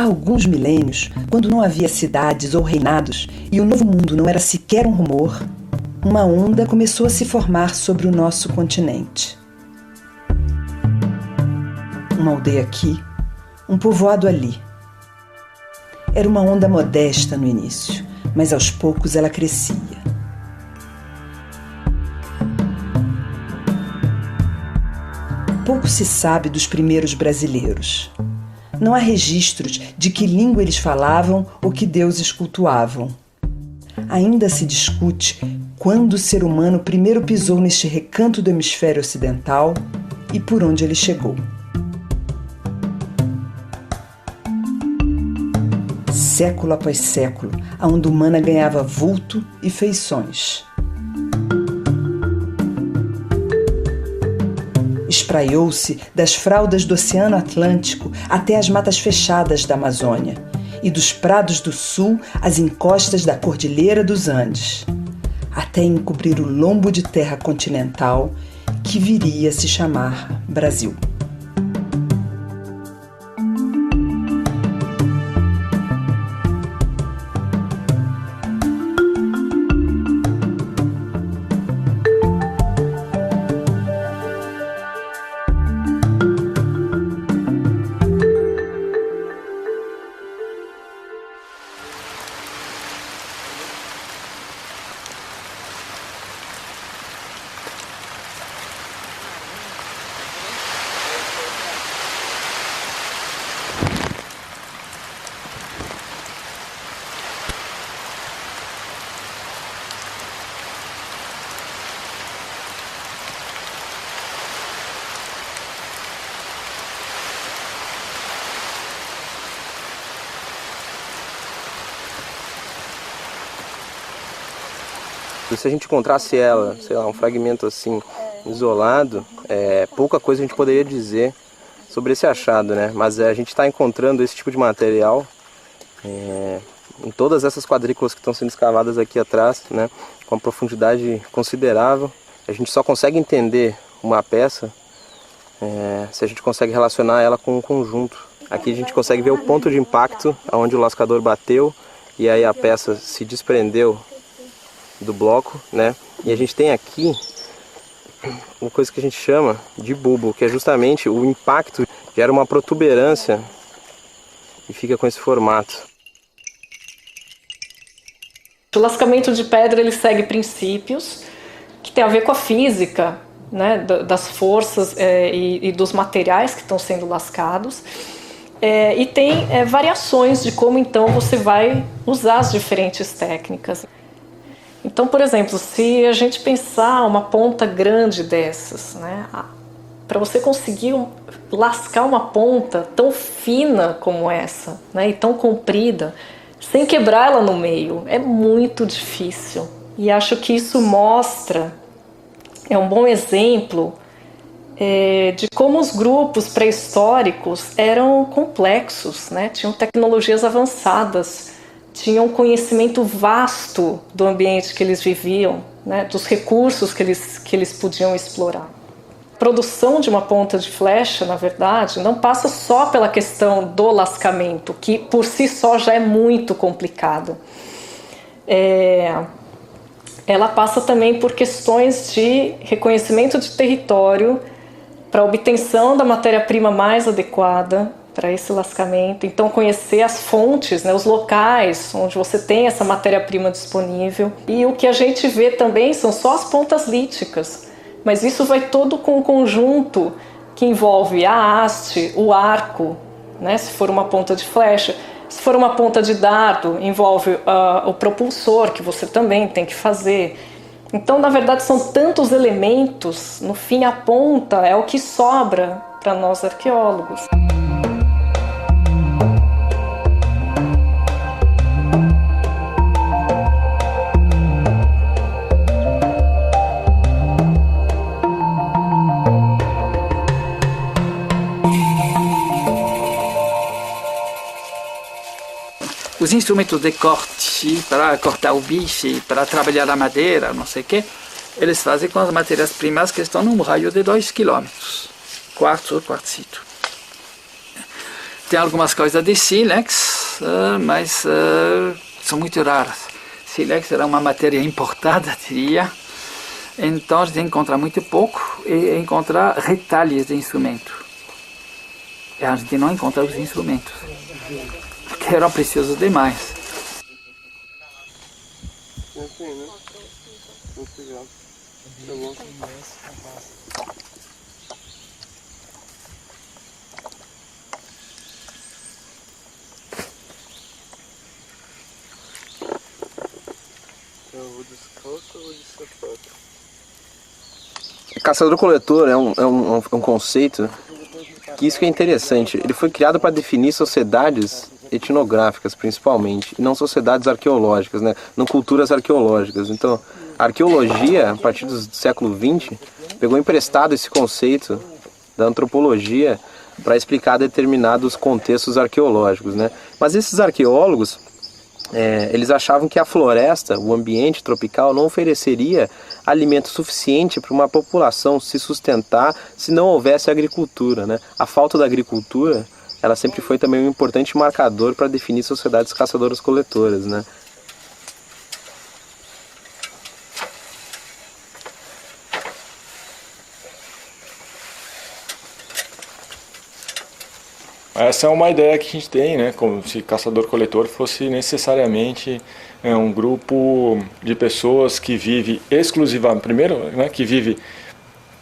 Há alguns milênios, quando não havia cidades ou reinados e o Novo Mundo não era sequer um rumor, uma onda começou a se formar sobre o nosso continente. Uma aldeia aqui, um povoado ali. Era uma onda modesta no início, mas aos poucos ela crescia. Pouco se sabe dos primeiros brasileiros. Não há registros de que língua eles falavam ou que deuses cultuavam. Ainda se discute quando o ser humano primeiro pisou neste recanto do hemisfério ocidental e por onde ele chegou. Século após século, a onda humana ganhava vulto e feições. Espraiou-se das fraldas do Oceano Atlântico até as matas fechadas da Amazônia e dos prados do sul às encostas da Cordilheira dos Andes, até encobrir o lombo de terra continental que viria a se chamar Brasil. Se a gente encontrasse ela, sei lá, um fragmento assim, isolado, pouca coisa a gente poderia dizer sobre esse achado, né? Mas a gente está encontrando esse tipo de material em todas essas quadrículas que estão sendo escavadas aqui atrás, né? Com uma profundidade considerável. A gente só consegue entender uma peça se a gente consegue relacionar ela com um conjunto. Aqui a gente consegue ver o ponto de impacto onde o lascador bateu e aí a peça se desprendeu do bloco, né? E a gente tem aqui uma coisa que a gente chama de bulbo, que é justamente o impacto gera uma protuberância e fica com esse formato. O lascamento de pedra ele segue princípios que tem a ver com a física, né? Das forças e dos materiais que estão sendo lascados. E tem variações de como então você vai usar as diferentes técnicas. Então, por exemplo, se a gente pensar uma ponta grande dessas, né, para você conseguir lascar uma ponta tão fina como essa, né, e tão comprida, sem quebrar ela no meio, é muito difícil. E acho que isso mostra, é um bom exemplo de como os grupos pré-históricos eram complexos, né, tinham tecnologias avançadas, tinham um conhecimento vasto do ambiente que eles viviam, né, dos recursos que eles podiam explorar. A produção de uma ponta de flecha, na verdade, não passa só pela questão do lascamento, que por si só já é muito complicado. Ela passa também por questões de reconhecimento de território, para obtenção da matéria-prima mais adequada para esse lascamento, então conhecer as fontes, né, os locais onde você tem essa matéria-prima disponível. E o que a gente vê também são só as pontas líticas, mas isso vai todo com um conjunto que envolve a haste, o arco, né, se for uma ponta de flecha, se for uma ponta de dardo, envolve o propulsor, que você também tem que fazer. Então, na verdade, são tantos elementos, no fim a ponta é o que sobra para nós arqueólogos. Os instrumentos de corte, para cortar o bife, para trabalhar a madeira, não sei o quê, eles fazem com as matérias-primas que estão num raio de 2 km, quartzo ou quartzito. Tem algumas coisas de sílex, mas são muito raras. Sílex era uma matéria importada, diria. Então a gente encontra muito pouco e encontra retalhos de instrumento. E a gente não encontra os instrumentos, porque eram preciosos demais. Eu vou descalço ou vou de sapato? Caçador-coletor é um conceito que isso que é interessante. Ele foi criado para definir sociedades etnográficas, principalmente, e não sociedades arqueológicas, né? Não culturas arqueológicas. Então, a arqueologia, a partir do século XX, pegou emprestado esse conceito da antropologia para explicar determinados contextos arqueológicos, né? Mas esses arqueólogos, eles achavam que a floresta, o ambiente tropical, não ofereceria alimento suficiente para uma população se sustentar se não houvesse agricultura, né? A falta da agricultura, ela sempre foi também um importante marcador para definir sociedades caçadoras-coletoras, né? Essa é uma ideia que a gente tem, né? Como se caçador-coletor fosse necessariamente um grupo de pessoas que vive exclusivamente, primeiro, né, que vive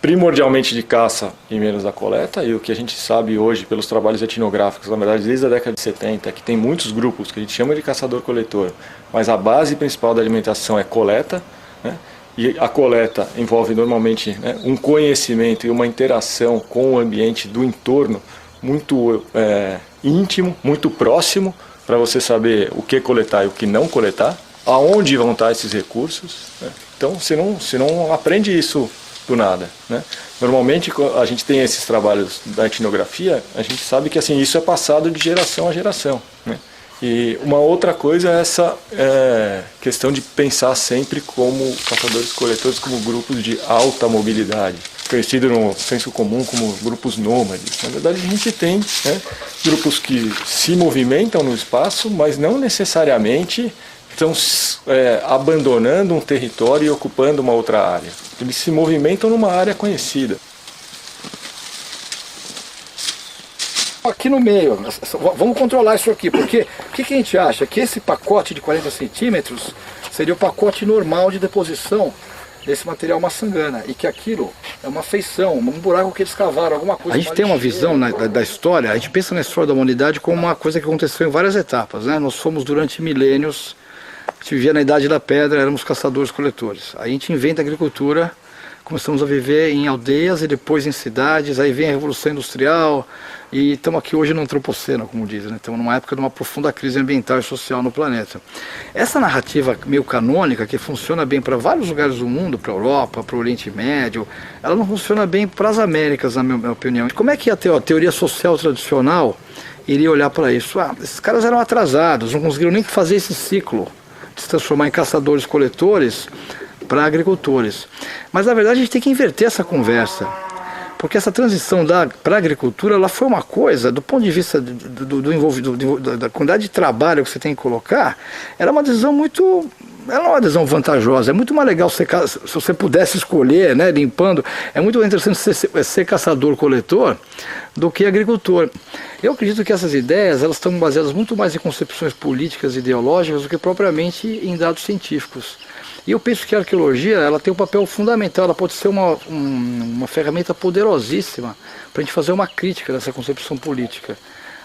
primordialmente de caça e menos da coleta, e o que a gente sabe hoje pelos trabalhos etnográficos, na verdade desde a década de 70, que tem muitos grupos que a gente chama de caçador-coletor, mas a base principal da alimentação é coleta, né? E a coleta envolve normalmente, né, um conhecimento e uma interação com o ambiente do entorno muito íntimo, muito próximo, para você saber o que coletar e o que não coletar, aonde vão estar esses recursos, né? Então você não aprende isso do nada, né? Normalmente a gente tem esses trabalhos da etnografia, a gente sabe que assim, isso é passado de geração a geração, né? E uma outra coisa é essa questão de pensar sempre como caçadores-coletores, como grupos de alta mobilidade, conhecido no senso comum como grupos nômades. Na verdade, a gente tem, né, grupos que se movimentam no espaço, mas não necessariamente estão abandonando um território e ocupando uma outra área. Eles se movimentam numa área conhecida. Aqui no meio, vamos controlar isso aqui, porque o que a gente acha? Que esse pacote de 40 centímetros seria o pacote normal de deposição desse material maçangana, e que aquilo é uma feição, um buraco que eles cavaram, alguma coisa. A gente tem uma visão da história, a gente pensa na história da humanidade como uma coisa que aconteceu em várias etapas, né? Nós fomos durante milênios, a gente vivia na Idade da Pedra, éramos caçadores-coletores. Aí a gente inventa a agricultura, começamos a viver em aldeias e depois em cidades, aí vem a Revolução Industrial e estamos aqui hoje no antropoceno, como dizem, né? Estamos numa época de uma profunda crise ambiental e social no planeta. Essa narrativa meio canônica, que funciona bem para vários lugares do mundo, para a Europa, para o Oriente Médio, ela não funciona bem para as Américas, na minha opinião. Como é que a teoria social tradicional iria olhar para isso? Esses caras eram atrasados, não conseguiram nem fazer esse ciclo de se transformar em caçadores-coletores para agricultores. Mas na verdade a gente tem que inverter essa conversa, porque essa transição para a agricultura, ela foi uma coisa, do ponto de vista da quantidade de trabalho que você tem que colocar, era uma decisão muito, ela não é uma decisão vantajosa, é muito mais legal se você pudesse escolher, né, limpando, é muito mais interessante ser caçador-coletor do que agricultor. Eu acredito que essas ideias, elas estão baseadas muito mais em concepções políticas e ideológicas do que propriamente em dados científicos. E eu penso que a arqueologia, ela tem um papel fundamental, ela pode ser uma ferramenta poderosíssima para a gente fazer uma crítica dessa concepção política.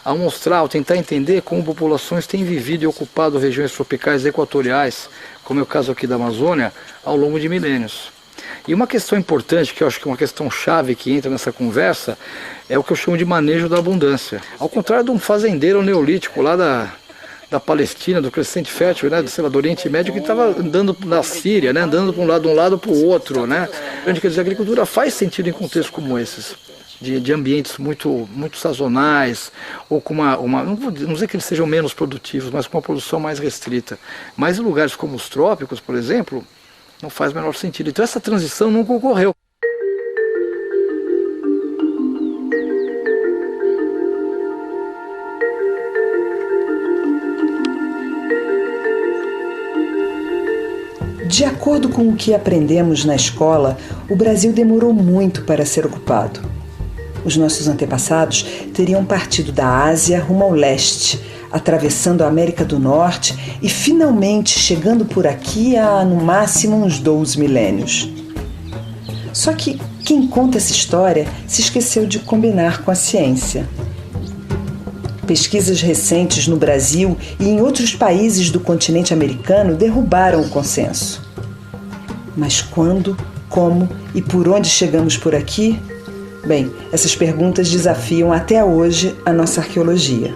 Ao mostrar, ao tentar entender como populações têm vivido e ocupado regiões tropicais e equatoriais, como é o caso aqui da Amazônia, ao longo de milênios. E uma questão importante, que eu acho que é uma questão chave que entra nessa conversa, é o que eu chamo de manejo da abundância. Ao contrário de um fazendeiro neolítico lá da Palestina, do Crescente Fértil, né, do Oriente Médio, que estava andando na Síria, né, andando de um lado para o outro, né. Quer dizer, a agricultura faz sentido em contextos como esses, de ambientes muito sazonais, ou com não vou dizer que eles sejam menos produtivos, mas com uma produção mais restrita. Mas em lugares como os trópicos, por exemplo, não faz o menor sentido. Então essa transição nunca ocorreu. acordo com o que aprendemos na escola, o Brasil demorou muito para ser ocupado. Os nossos antepassados teriam partido da Ásia rumo ao leste, atravessando a América do Norte e finalmente chegando por aqui há, no máximo, uns 12 milênios. Só que quem conta essa história se esqueceu de combinar com a ciência. Pesquisas recentes no Brasil e em outros países do continente americano derrubaram o consenso. Mas quando, como e por onde chegamos por aqui? Bem, essas perguntas desafiam até hoje a nossa arqueologia.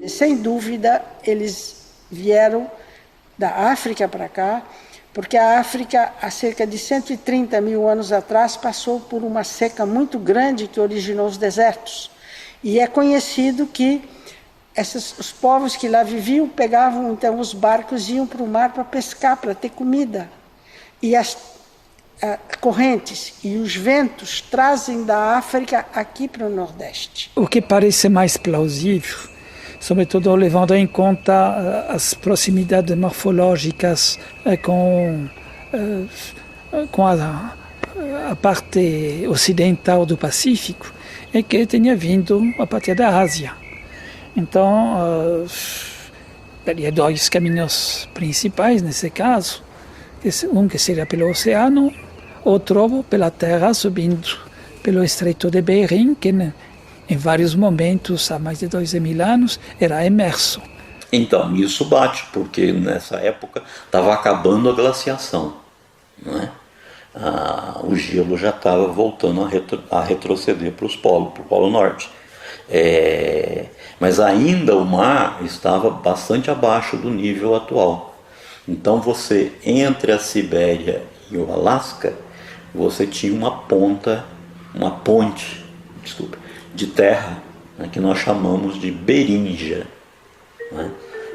Sem dúvida, eles vieram da África para cá, porque a África, há cerca de 130 mil anos atrás, passou por uma seca muito grande que originou os desertos. E é conhecido que os povos que lá viviam pegavam então os barcos e iam para o mar para pescar, para ter comida. E as correntes e os ventos trazem da África aqui para o Nordeste. O que parece mais plausível, sobretudo levando em conta as proximidades morfológicas com a parte ocidental do Pacífico, é que tenha vindo a partir da Ásia. Então, teria dois caminhos principais nesse caso, um que seria pelo oceano, outro pela terra, subindo pelo Estreito de Bering, que em vários momentos, há mais de 2.000 anos, era imerso. Então, isso bate, porque nessa época estava acabando a glaciação, não é? O gelo já estava voltando a retroceder para o Polo Norte. Mas ainda o mar estava bastante abaixo do nível atual. Então você, entre a Sibéria e o Alasca, você tinha uma ponte de terra, né, que nós chamamos de berinja, né?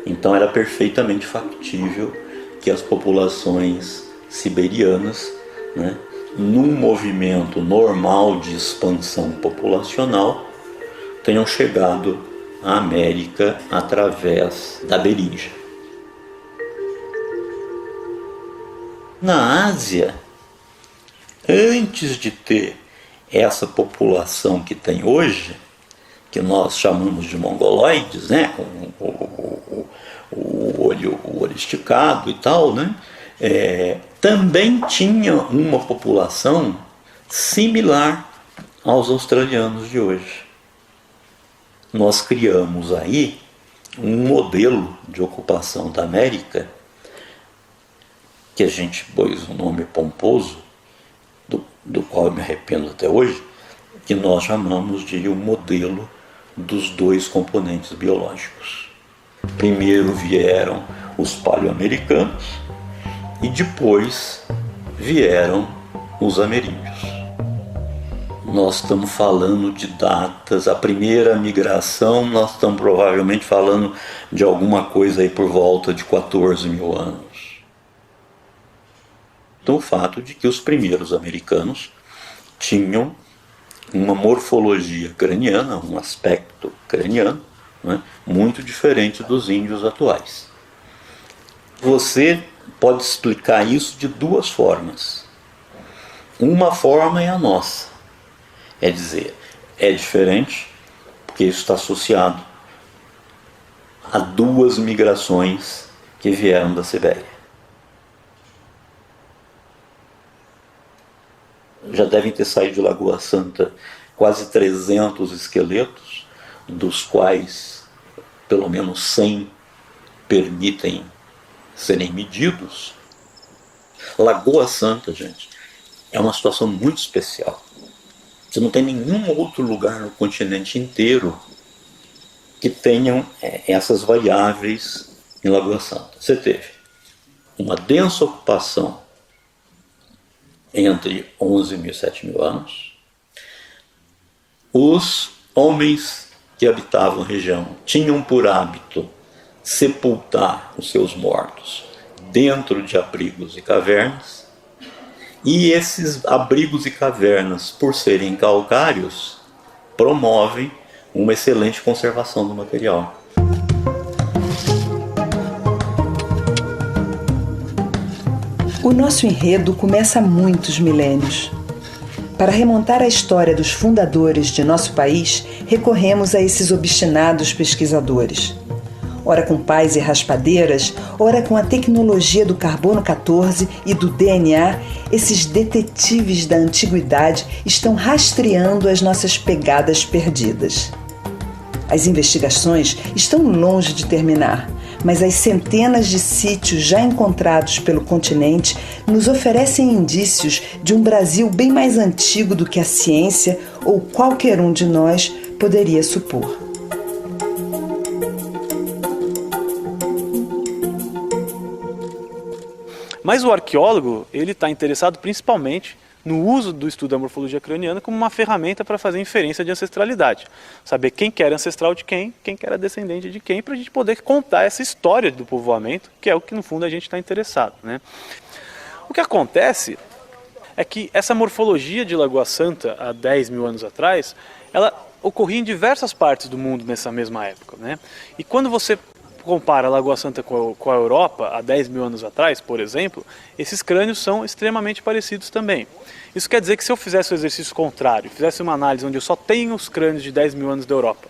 Então era perfeitamente factível que as populações siberianas, né, num movimento normal de expansão populacional, tenham chegado à América através da berinja. Na Ásia, antes de ter essa população que tem hoje, que nós chamamos de mongoloides, né, com o olho esticado e tal, né, também tinha uma população similar aos australianos de hoje. Nós criamos aí um modelo de ocupação da América, que a gente pôs um nome pomposo, do qual eu me arrependo até hoje, que nós chamamos de o modelo dos dois componentes biológicos. Primeiro vieram os paleoamericanos e depois vieram os ameríndios. Nós estamos falando de datas, a primeira migração nós estamos provavelmente falando de alguma coisa aí por volta de 14.000 anos. Então o fato de que os primeiros americanos tinham uma morfologia craniana, um aspecto craniano, né, muito diferente dos índios atuais. Você pode explicar isso de duas formas. Uma forma é a nossa, é dizer, é diferente porque isso está associado a duas migrações que vieram da Sibéria. Já devem ter saído de Lagoa Santa quase 300 esqueletos, dos quais pelo menos 100 permitem serem medidos. Lagoa Santa, gente, é uma situação muito especial. Você não tem nenhum outro lugar no continente inteiro que tenham essas variáveis em Lagoa Santa. Você teve uma densa ocupação entre 11.000 e 7.000 anos. Os homens que habitavam a região tinham por hábito sepultar os seus mortos dentro de abrigos e cavernas, E esses abrigos e cavernas, por serem calcários, promovem uma excelente conservação do material. O nosso enredo começa há muitos milênios. Para remontar a história dos fundadores de nosso país, recorremos a esses obstinados pesquisadores. Ora com pás e raspadeiras, ora com a tecnologia do carbono 14 e do DNA, esses detetives da antiguidade estão rastreando as nossas pegadas perdidas. As investigações estão longe de terminar, mas as centenas de sítios já encontrados pelo continente nos oferecem indícios de um Brasil bem mais antigo do que a ciência ou qualquer um de nós poderia supor. Mas o arqueólogo, ele está interessado principalmente no uso do estudo da morfologia craniana como uma ferramenta para fazer inferência de ancestralidade. Saber quem que era ancestral de quem que era descendente de quem, para a gente poder contar essa história do povoamento, que é o que no fundo a gente está interessado, né? O que acontece é que essa morfologia de Lagoa Santa, há 10 mil anos atrás, ela ocorria em diversas partes do mundo nessa mesma época, né? E quando você compara a Lagoa Santa com a Europa, há 10 mil anos atrás, por exemplo, esses crânios são extremamente parecidos também. Isso quer dizer que se eu fizesse o exercício contrário, fizesse uma análise onde eu só tenho os crânios de 10 mil anos da Europa,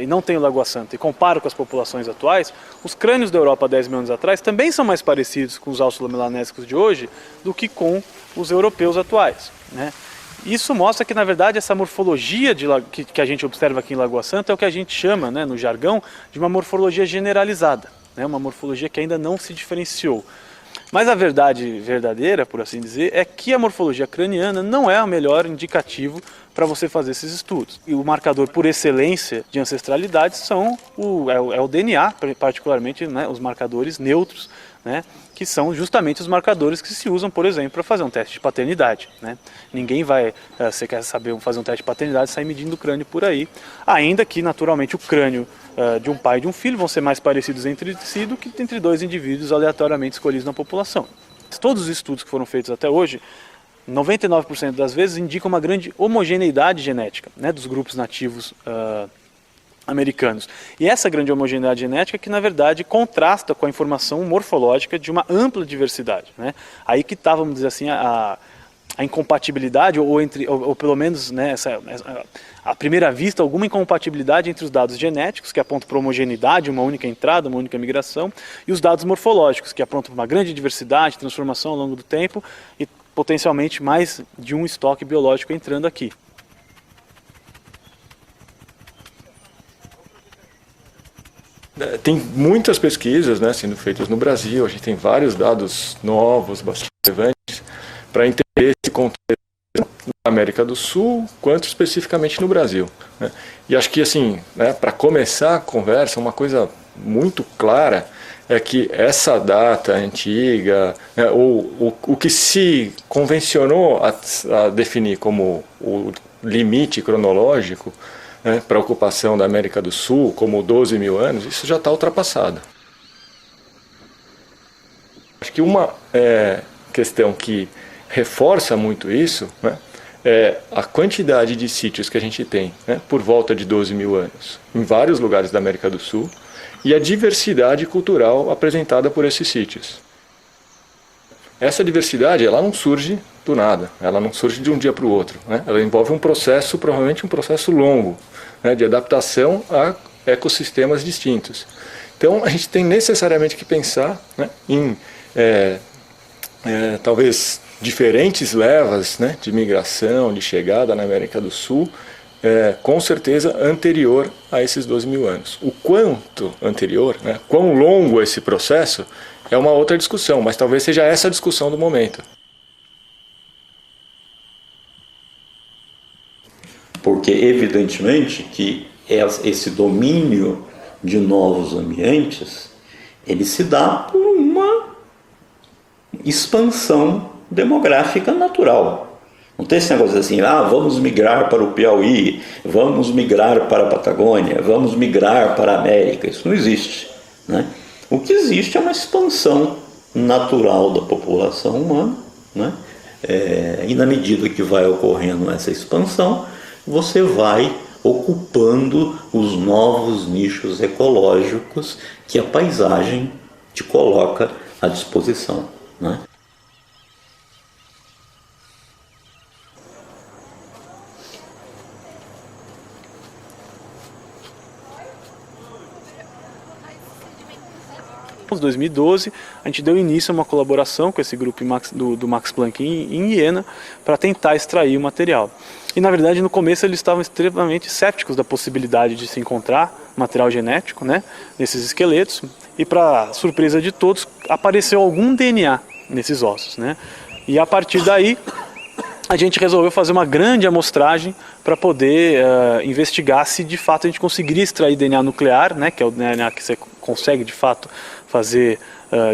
e não tenho Lagoa Santa, e comparo com as populações atuais, os crânios da Europa há 10 mil anos atrás também são mais parecidos com os australomelanésicos de hoje do que com os europeus atuais, né? Isso mostra que, na verdade, essa morfologia que a gente observa aqui em Lagoa Santa é o que a gente chama, né, no jargão, de uma morfologia generalizada, né, uma morfologia que ainda não se diferenciou. Mas a verdade verdadeira, por assim dizer, é que a morfologia craniana não é o melhor indicativo para você fazer esses estudos. E o marcador por excelência de ancestralidade é o DNA, particularmente, né, os marcadores neutros, né, que são justamente os marcadores que se usam, por exemplo, para fazer um teste de paternidade, né? Ninguém vai, você quer saber fazer um teste de paternidade, sair medindo o crânio por aí, ainda que naturalmente o crânio de um pai e de um filho vão ser mais parecidos entre si do que entre dois indivíduos aleatoriamente escolhidos na população. Todos os estudos que foram feitos até hoje, 99% das vezes indicam uma grande homogeneidade genética, né, dos grupos nativos americanos. E essa grande homogeneidade genética que, na verdade, contrasta com a informação morfológica de uma ampla diversidade, né? Aí que está, vamos dizer assim, a incompatibilidade, ou pelo menos, né, à primeira vista, alguma incompatibilidade entre os dados genéticos, que apontam para homogeneidade, uma única entrada, uma única migração, e os dados morfológicos, que apontam para uma grande diversidade, transformação ao longo do tempo, e potencialmente mais de um estoque biológico entrando aqui. Tem muitas pesquisas, né, sendo feitas no Brasil, a gente tem vários dados novos, bastante relevantes, para entender esse contexto na América do Sul, quanto especificamente no Brasil, né? E acho que, assim, né, para começar a conversa, uma coisa muito clara é que essa data antiga, né, ou o que se convencionou a definir como o limite cronológico, né, para a ocupação da América do Sul, como 12 mil anos, isso já está ultrapassado. Acho que uma questão que reforça muito isso, né, é a quantidade de sítios que a gente tem, né, por volta de 12 mil anos, em vários lugares da América do Sul, e a diversidade cultural apresentada por esses sítios. Essa diversidade, ela não surge do nada, ela não surge de um dia para o outro, né? Ela envolve um processo, provavelmente um processo longo, né, de adaptação a ecossistemas distintos. Então a gente tem necessariamente que pensar, né, em talvez diferentes levas, né, de migração, de chegada na América do Sul, com certeza anterior a esses 12 mil anos. O quanto anterior, né, quão longo esse processo, é uma outra discussão, mas talvez seja essa a discussão do momento. Porque evidentemente que esse domínio de novos ambientes, ele se dá por uma expansão demográfica natural. Não tem esse negócio assim, vamos migrar para o Piauí, vamos migrar para a Patagônia, vamos migrar para a América. Isso não existe, né? O que existe é uma expansão natural da população humana, né, E na medida que vai ocorrendo essa expansão, você vai ocupando os novos nichos ecológicos que a paisagem te coloca à disposição, né? Em 2012, a gente deu início a uma colaboração com esse grupo do Max Planck em Iena para tentar extrair o material. E, na verdade, no começo eles estavam extremamente céticos da possibilidade de se encontrar material genético, né, nesses esqueletos. E, para surpresa de todos, apareceu algum DNA nesses ossos, né? E, a partir daí, a gente resolveu fazer uma grande amostragem para poder investigar se de fato a gente conseguiria extrair DNA nuclear, né, que é o DNA que você consegue de fato fazer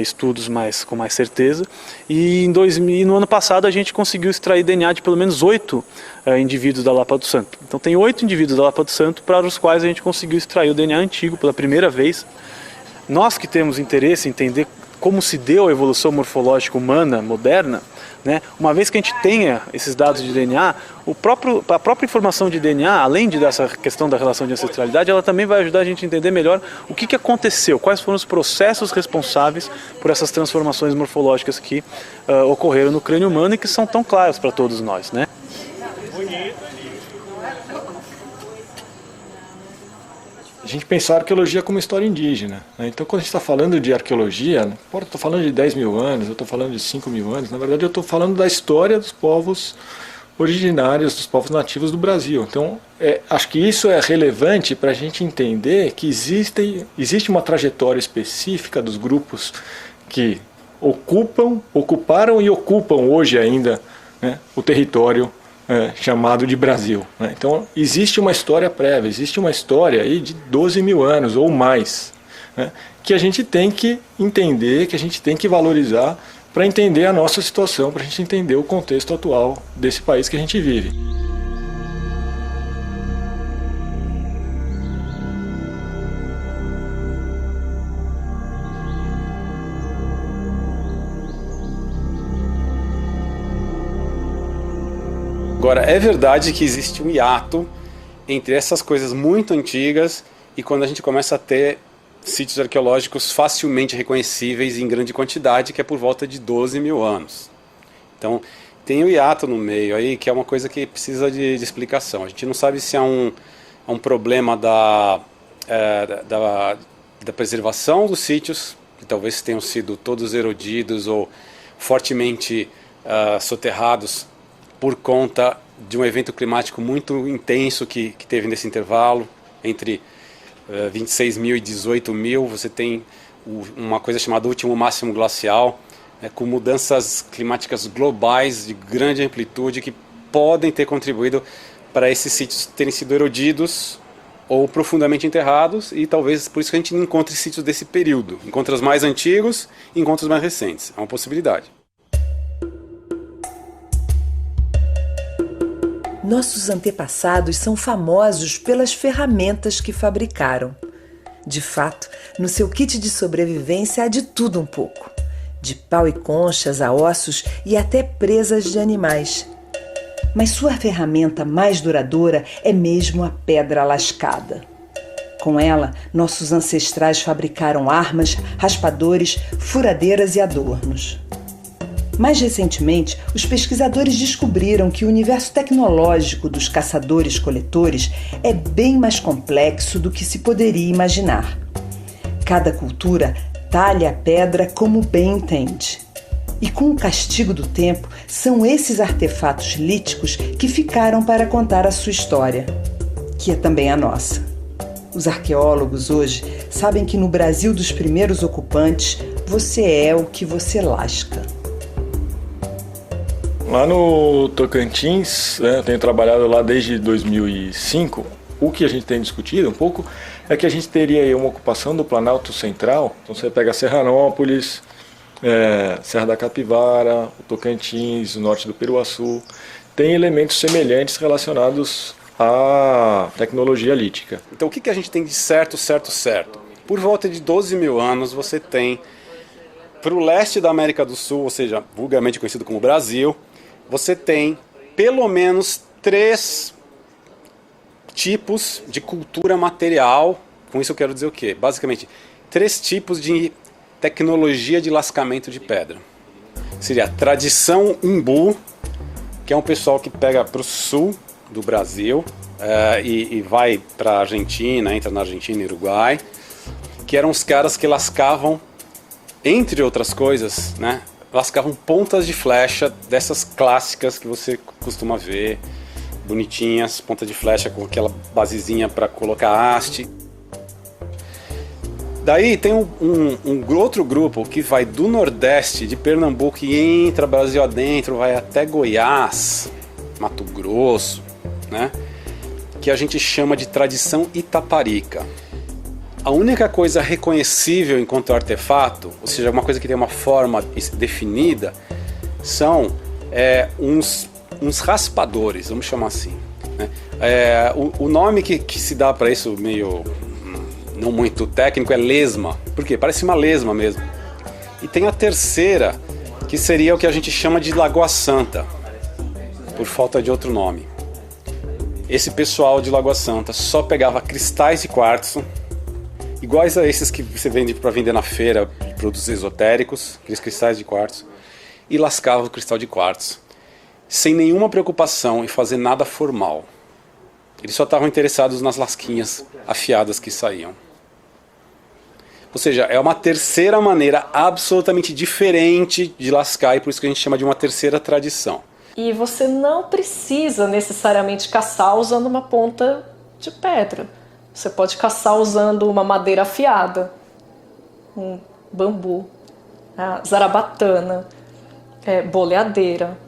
estudos com mais certeza. E no ano passado a gente conseguiu extrair DNA de pelo menos 8 indivíduos da Lapa do Santo. Então tem 8 indivíduos da Lapa do Santo para os quais a gente conseguiu extrair o DNA antigo pela primeira vez. Nós que temos interesse em entender como se deu a evolução morfológica humana moderna, né? Uma vez que a gente tenha esses dados de DNA, a própria informação de DNA, além dessa questão da relação de ancestralidade, ela também vai ajudar a gente a entender melhor o que aconteceu, quais foram os processos responsáveis por essas transformações morfológicas que ocorreram no crânio humano e que são tão claras para todos nós, né? A gente pensar a arqueologia como história indígena, né? Então, quando a gente está falando de arqueologia, eu estou falando de 10 mil anos, eu estou falando de 5 mil anos, na verdade eu estou falando da história dos povos originários, dos povos nativos do Brasil. Então, acho que isso é relevante para a gente entender que existe uma trajetória específica dos grupos que ocuparam e ocupam hoje ainda, né, o território chamado de Brasil, né? Então existe uma história prévia, existe uma história aí de 12 mil anos ou mais, né, que a gente tem que entender, que a gente tem que valorizar para entender a nossa situação, para a gente entender o contexto atual desse país que a gente vive. Agora, é verdade que existe um hiato entre essas coisas muito antigas e quando a gente começa a ter sítios arqueológicos facilmente reconhecíveis em grande quantidade, que é por volta de 12 mil anos. Então, tem o hiato no meio aí, que é uma coisa que precisa de explicação. A gente não sabe se é um problema da preservação dos sítios, que talvez tenham sido todos erodidos ou fortemente soterrados por conta de um evento climático muito intenso que teve nesse intervalo, entre 26 mil e 18 mil, você tem uma coisa chamada último máximo glacial, com mudanças climáticas globais de grande amplitude que podem ter contribuído para esses sítios terem sido erodidos ou profundamente enterrados, e talvez por isso que a gente não encontre sítios desse período, encontra os mais antigos e encontra os mais recentes, é uma possibilidade. Nossos antepassados são famosos pelas ferramentas que fabricaram. De fato, no seu kit de sobrevivência há de tudo um pouco. De pau e conchas a ossos e até presas de animais. Mas sua ferramenta mais duradoura é mesmo a pedra lascada. Com ela, nossos ancestrais fabricaram armas, raspadores, furadeiras e adornos. Mais recentemente, os pesquisadores descobriram que o universo tecnológico dos caçadores-coletores é bem mais complexo do que se poderia imaginar. Cada cultura talha a pedra como bem entende. E com o castigo do tempo, são esses artefatos líticos que ficaram para contar a sua história, que é também a nossa. Os arqueólogos hoje sabem que no Brasil dos primeiros ocupantes, você é o que você lasca. Lá no Tocantins, eu tenho trabalhado lá desde 2005, o que a gente tem discutido um pouco é que a gente teria aí uma ocupação do Planalto Central. Então você pega Serranópolis, Serra da Capivara, o Tocantins, o norte do Peruaçu, tem elementos semelhantes relacionados à tecnologia lítica. Então o que a gente tem de certo? Por volta de 12 mil anos você tem, para o leste da América do Sul, ou seja, vulgarmente conhecido como Brasil, você tem pelo menos 3 tipos de cultura material. Com isso eu quero dizer o quê? Basicamente, 3 tipos de tecnologia de lascamento de pedra. Seria a tradição umbu, que é um pessoal que pega para o sul do Brasil e vai para a Argentina, entra na Argentina e Uruguai, que eram os caras que lascavam, entre outras coisas, né, lascavam pontas de flecha dessas clássicas que você costuma ver, bonitinhas, ponta de flecha com aquela basezinha para colocar haste. Daí tem um outro grupo que vai do Nordeste de Pernambuco e entra Brasil adentro, vai até Goiás, Mato Grosso, né? Que a gente chama de tradição Itaparica. A única coisa reconhecível enquanto artefato, ou seja, uma coisa que tem uma forma definida, são uns raspadores, vamos chamar assim, né? O nome que se dá para isso meio não muito técnico é lesma. Por quê? Parece uma lesma mesmo. E tem a terceira, que seria o que a gente chama de Lagoa Santa, por falta de outro nome. Esse pessoal de Lagoa Santa só pegava cristais de quartzo, iguais a esses que você vende para vender na feira, de produtos esotéricos, aqueles cristais de quartzo, e lascava o cristal de quartzo, sem nenhuma preocupação em fazer nada formal. Eles só estavam interessados nas lasquinhas afiadas que saíam. Ou seja, é uma terceira maneira absolutamente diferente de lascar, e por isso que a gente chama de uma terceira tradição. E você não precisa necessariamente caçar usando uma ponta de pedra. Você pode caçar usando uma madeira afiada, um bambu, a zarabatana, boleadeira,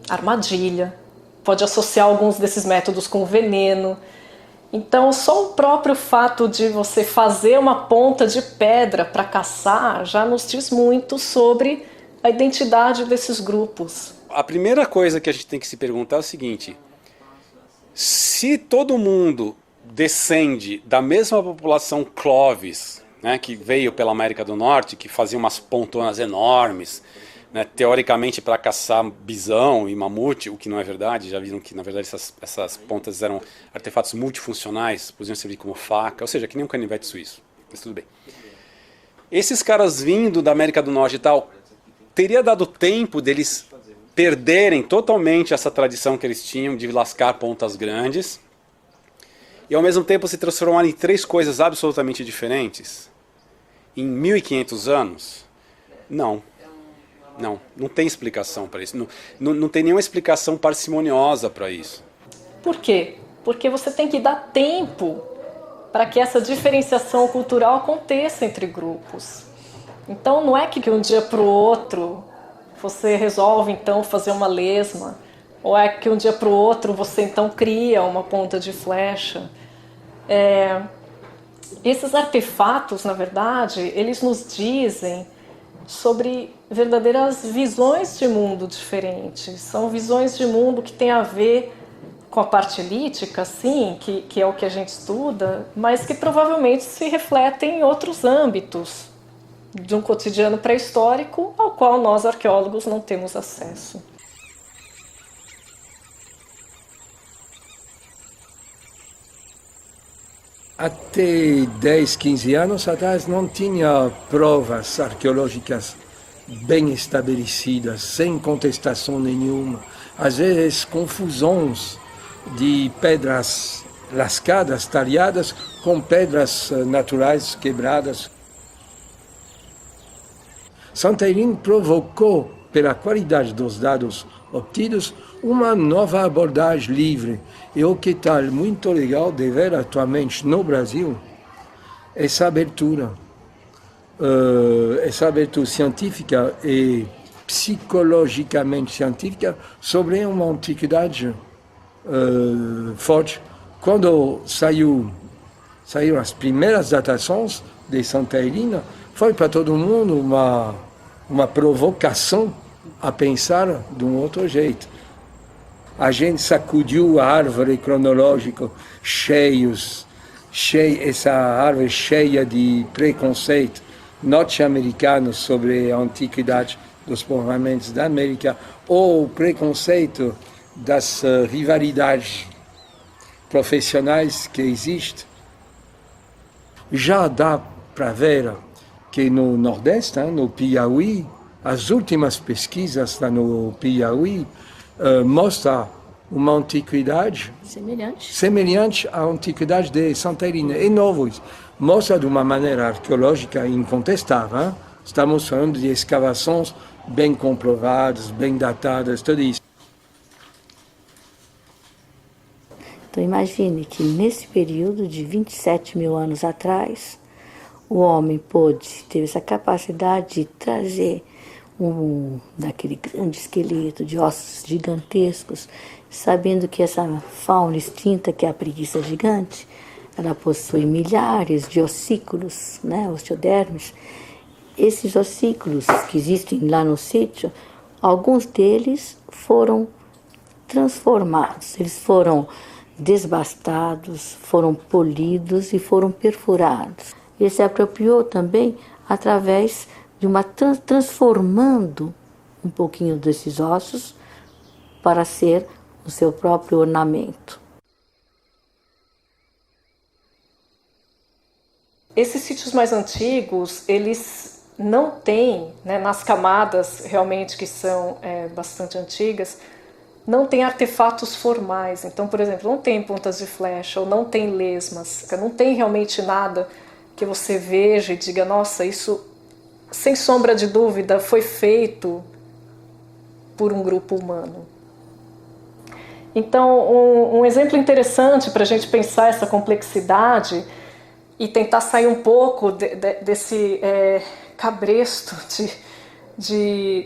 armadilha. Pode associar alguns desses métodos com veneno. Então, só o próprio fato de você fazer uma ponta de pedra para caçar já nos diz muito sobre a identidade desses grupos. A primeira coisa que a gente tem que se perguntar é o seguinte: se todo mundo descende da mesma população Clovis, né, que veio pela América do Norte, que fazia umas pontonas enormes, né, teoricamente para caçar bisão e mamute, o que não é verdade, já viram que na verdade essas pontas eram artefatos multifuncionais, podiam servir como faca, ou seja, que nem um canivete suíço, mas tudo bem. Esses caras vindo da América do Norte e tal, teria dado tempo deles perderem totalmente essa tradição que eles tinham de lascar pontas grandes e ao mesmo tempo se transformarem em 3 coisas absolutamente diferentes em 1500 anos? Não. Não tem explicação para isso. Não tem nenhuma explicação parcimoniosa para isso. Por quê? Porque você tem que dar tempo para que essa diferenciação cultural aconteça entre grupos. Então não é que de um dia para o outro você resolve então fazer uma lesma, ou é que um dia para o outro você então cria uma ponta de flecha. Esses artefatos, na verdade, eles nos dizem sobre verdadeiras visões de mundo diferentes. São visões de mundo que têm a ver com a parte lítica, sim, que é o que a gente estuda, mas que provavelmente se refletem em outros âmbitos de um cotidiano pré-histórico ao qual nós, arqueólogos, não temos acesso. Até 10, 15 anos atrás não tinha provas arqueológicas bem estabelecidas, sem contestação nenhuma. Às vezes, confusões de pedras lascadas, talhadas, com pedras naturais quebradas. Santelin provocou, pela qualidade dos dados obtidos, uma nova abordagem livre. E o que está muito legal de ver atualmente no Brasil, essa abertura científica e psicologicamente científica sobre uma antiguidade forte. Quando saíram as primeiras datações de Santa Helena, foi para todo mundo uma provocação a pensar de um outro jeito. A gente sacudiu a árvore cronológica essa árvore cheia de preconceito norte-americano sobre a antiguidade dos povoamentos da América, ou o preconceito das rivalidades profissionais que existem, já dá para ver que no Nordeste, no Piauí, as últimas pesquisas lá no Piauí mostram uma antiguidade semelhante à antiguidade de Santa Helena. E novos, mostra de uma maneira arqueológica incontestável. Hein? Estamos falando de escavações bem comprovadas, bem datadas, tudo isso. Então imagine que nesse período de 27 mil anos atrás, o homem teve essa capacidade de trazer daquele grande esqueleto de ossos gigantescos, sabendo que essa fauna extinta, que é a preguiça gigante, ela possui milhares de ossículos, osteodermes. Esses ossículos que existem lá no sítio, alguns deles foram transformados, eles foram desbastados, foram polidos e foram perfurados. Ele se apropriou também através de transformando um pouquinho desses ossos para ser o seu próprio ornamento. Esses sítios mais antigos, eles não têm, nas camadas realmente que são bastante antigas, não tem artefatos formais. Então, por exemplo, não tem pontas de flecha ou não tem lesmas, não tem realmente nada que você veja e diga, nossa, isso, sem sombra de dúvida, foi feito por um grupo humano. Então, um exemplo interessante para a gente pensar essa complexidade e tentar sair um pouco desse cabresto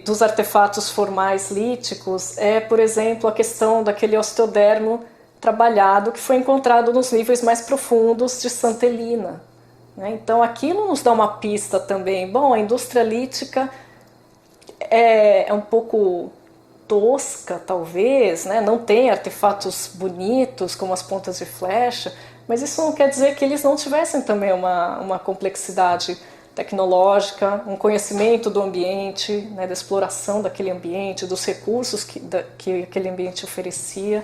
dos artefatos formais líticos é, por exemplo, a questão daquele osteodermo trabalhado que foi encontrado nos níveis mais profundos de Santa Helena. Então aquilo nos dá uma pista também. Bom, a indústria lítica é um pouco tosca, talvez, não tem artefatos bonitos como as pontas de flecha, mas isso não quer dizer que eles não tivessem também uma complexidade tecnológica, um conhecimento do ambiente, da exploração daquele ambiente, dos recursos que aquele ambiente oferecia.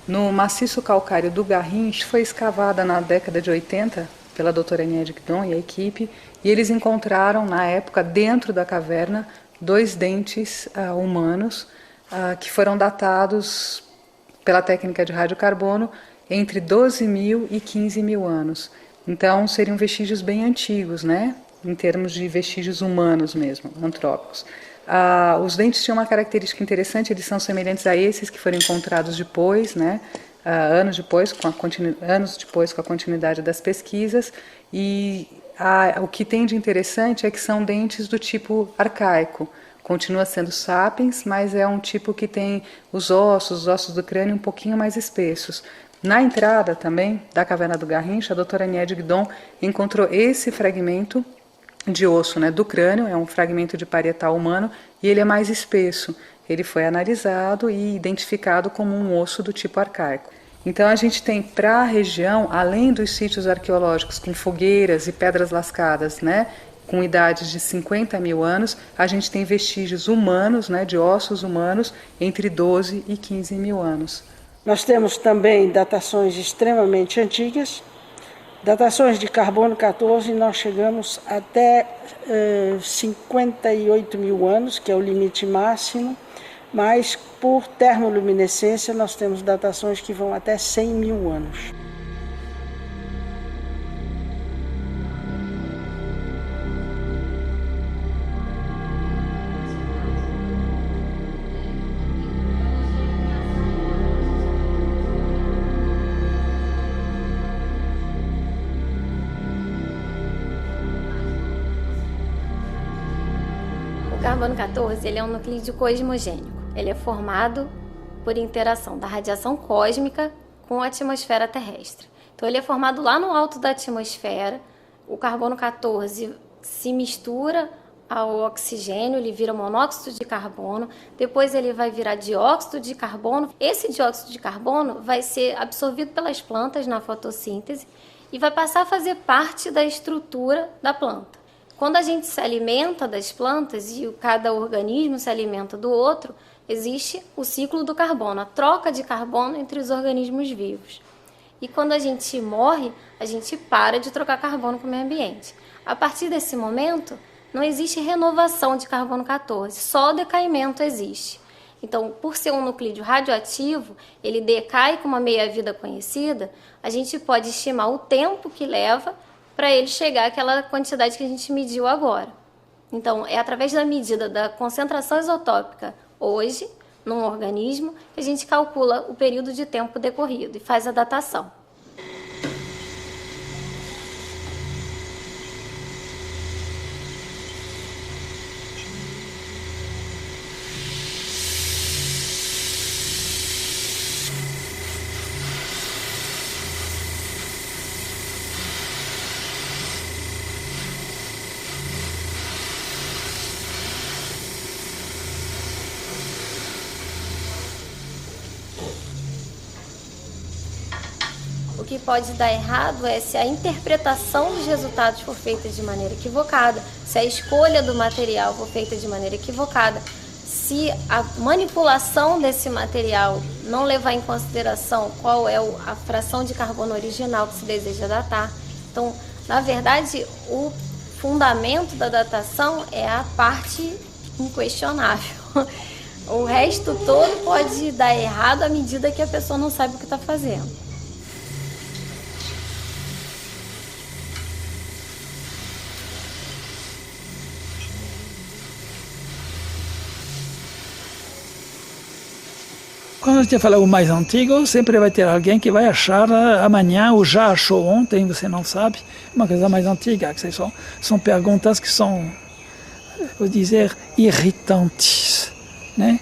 No maciço calcário do Garrincha foi escavada na década de 80 pela doutora Niede Guidon e a equipe, e eles encontraram, na época, dentro da caverna, 2 dentes humanos que foram datados pela técnica de radiocarbono entre 12 mil e 15 mil anos. Então, seriam vestígios bem antigos, em termos de vestígios humanos mesmo, antrópicos. Os dentes tinham uma característica interessante, eles são semelhantes a esses que foram encontrados depois, anos depois, com a continuidade das pesquisas, e o que tem de interessante é que são dentes do tipo arcaico. Continua sendo sapiens, mas é um tipo que tem os ossos do crânio um pouquinho mais espessos. Na entrada também da caverna do Garrincha, a doutora Niede Guidon encontrou esse fragmento de osso do crânio, é um fragmento de parietal humano, e ele é mais espesso. Ele foi analisado e identificado como um osso do tipo arcaico. Então a gente tem para a região, além dos sítios arqueológicos com fogueiras e pedras lascadas, com idades de 50 mil anos, a gente tem vestígios humanos, de ossos humanos, entre 12 e 15 mil anos. Nós temos também datações extremamente antigas, datações de carbono 14, nós chegamos até 58 mil anos, que é o limite máximo, mas por termoluminescência nós temos datações que vão até 100 mil anos. O carbono 14 ele é um nuclídeo cosmogênico. Ele é formado por interação da radiação cósmica com a atmosfera terrestre. Então ele é formado lá no alto da atmosfera. O carbono 14 se mistura ao oxigênio, ele vira monóxido de carbono, depois ele vai virar dióxido de carbono. Esse dióxido de carbono vai ser absorvido pelas plantas na fotossíntese e vai passar a fazer parte da estrutura da planta. quando a gente se alimenta das plantas e cada organismo se alimenta do outro, existe o ciclo do carbono, a troca de carbono entre os organismos vivos. E quando a gente morre, a gente para de trocar carbono com o meio ambiente. A partir desse momento, não existe renovação de carbono 14, só decaimento existe. Então, por ser um nuclídeo radioativo, ele decai com uma meia-vida conhecida, a gente pode estimar o tempo que leva para ele chegar àquela quantidade que a gente mediu agora. Então, é através da medida da concentração isotópica hoje, num organismo, que a gente calcula o período de tempo decorrido e faz a datação. O que pode dar errado é se a interpretação dos resultados for feita de maneira equivocada, se a escolha do material for feita de maneira equivocada, se a manipulação desse material não levar em consideração qual é a fração de carbono original que se deseja datar. Então, na verdade, o fundamento da datação é a parte inquestionável. O resto todo pode dar errado à medida que a pessoa não sabe o que está fazendo. Quando a gente fala o mais antigo, sempre vai ter alguém que vai achar amanhã ou já achou ontem, você não sabe, uma coisa mais antiga. Que são perguntas que são, vou dizer, irritantes, né?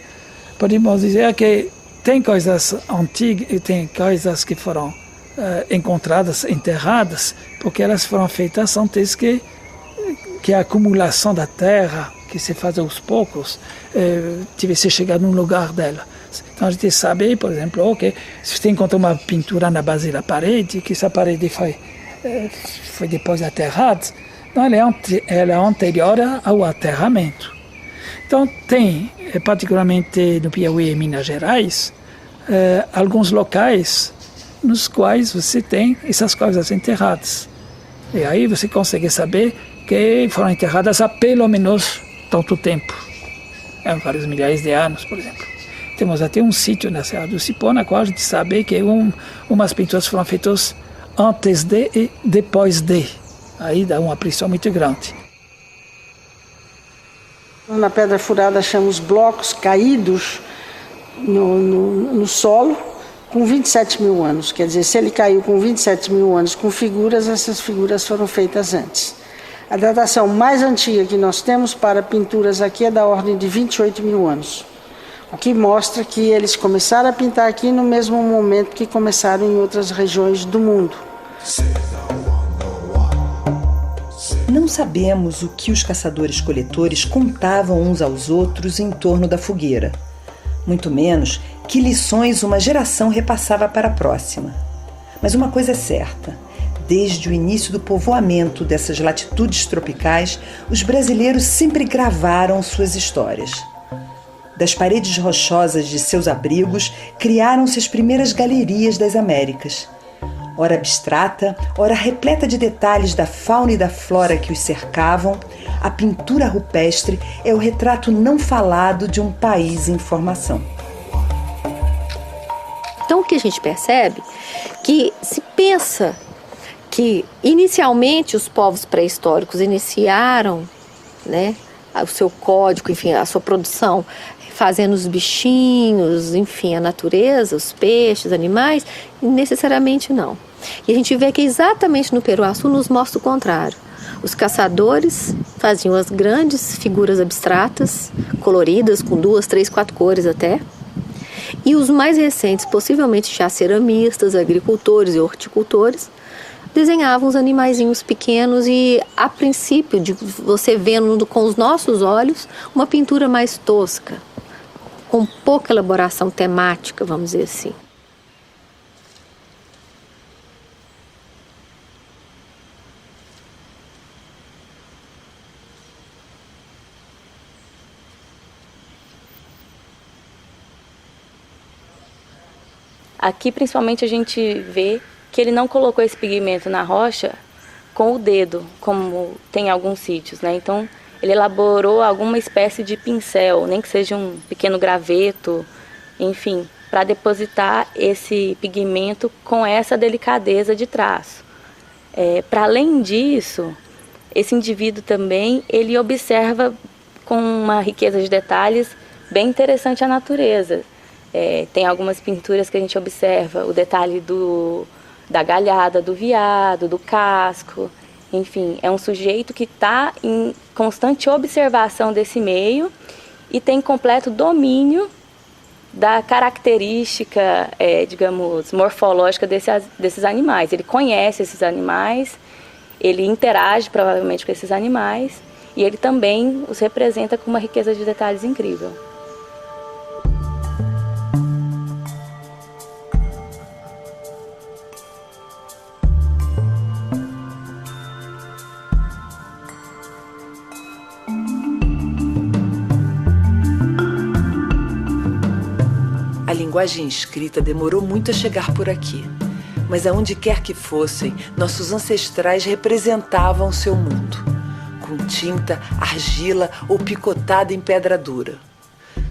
Podemos dizer que tem coisas antigas e tem coisas que foram encontradas, enterradas, porque elas foram feitas antes que a acumulação da terra, que se faz aos poucos, tivesse chegado no lugar dela. Então a gente sabe, por exemplo, que se você encontra uma pintura na base da parede, que essa parede foi depois aterrada, então ela é anterior ao aterramento. Então tem, particularmente no Piauí e Minas Gerais, alguns locais nos quais você tem essas coisas enterradas. E aí você consegue saber que foram enterradas há pelo menos tanto tempo, vários milhares de anos, por exemplo. Temos até um sítio na Serra do Cipó, na qual a gente sabe que umas pinturas foram feitas antes de e depois de. Aí dá uma pressão muito grande. Na Pedra Furada achamos blocos caídos no solo com 27 mil anos. Quer dizer, se ele caiu com 27 mil anos com figuras, essas figuras foram feitas antes. A datação mais antiga que nós temos para pinturas aqui é da ordem de 28 mil anos. O que mostra que eles começaram a pintar aqui no mesmo momento que começaram em outras regiões do mundo. Não sabemos o que os caçadores-coletores contavam uns aos outros em torno da fogueira. Muito menos que lições uma geração repassava para a próxima. Mas uma coisa é certa. Desde o início do povoamento dessas latitudes tropicais, os brasileiros sempre gravaram suas histórias. Das paredes rochosas de seus abrigos, criaram-se as primeiras galerias das Américas. Ora abstrata, ora repleta de detalhes da fauna e da flora que os cercavam, a pintura rupestre é o retrato não falado de um país em formação. Então o que a gente percebe que se pensa que inicialmente os povos pré-históricos iniciaram, né, o seu código, enfim, a sua produção, fazendo os bichinhos, enfim, a natureza, os peixes, animais, necessariamente não. E a gente vê que exatamente no Peruaçu nos mostra o contrário. Os caçadores faziam as grandes figuras abstratas, coloridas, com 2, 3, 4 cores até. E os mais recentes, possivelmente já ceramistas, agricultores e horticultores, desenhavam os animaizinhos pequenos e, a princípio, de você vendo com os nossos olhos, uma pintura mais tosca, com pouca elaboração temática, vamos dizer assim. Aqui, principalmente, a gente vê que ele não colocou esse pigmento na rocha com o dedo, como tem em alguns sítios, né? Então, ele elaborou alguma espécie de pincel, nem que seja um pequeno graveto, enfim, para depositar esse pigmento com essa delicadeza de traço. Para além disso, esse indivíduo também, ele observa com uma riqueza de detalhes bem interessante a natureza. Tem algumas pinturas que a gente observa o detalhe da galhada do veado, do casco. Enfim, é um sujeito que está em constante observação desse meio e tem completo domínio da característica, digamos, morfológica desses animais. Ele conhece esses animais, ele interage provavelmente com esses animais e ele também os representa com uma riqueza de detalhes incrível. A linguagem escrita demorou muito a chegar por aqui, mas aonde quer que fossem, nossos ancestrais representavam o seu mundo, com tinta, argila ou picotada em pedra dura.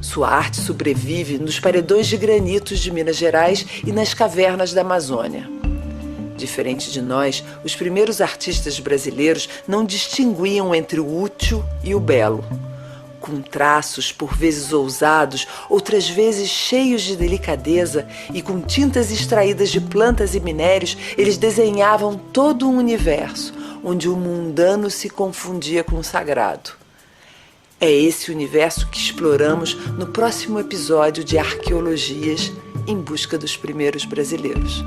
Sua arte sobrevive nos paredões de granitos de Minas Gerais e nas cavernas da Amazônia. Diferente de nós, os primeiros artistas brasileiros não distinguiam entre o útil e o belo. Com traços por vezes ousados, outras vezes cheios de delicadeza, e com tintas extraídas de plantas e minérios, eles desenhavam todo um universo, onde o mundano se confundia com o sagrado. É esse universo que exploramos no próximo episódio de Arqueologias em Busca dos Primeiros Brasileiros.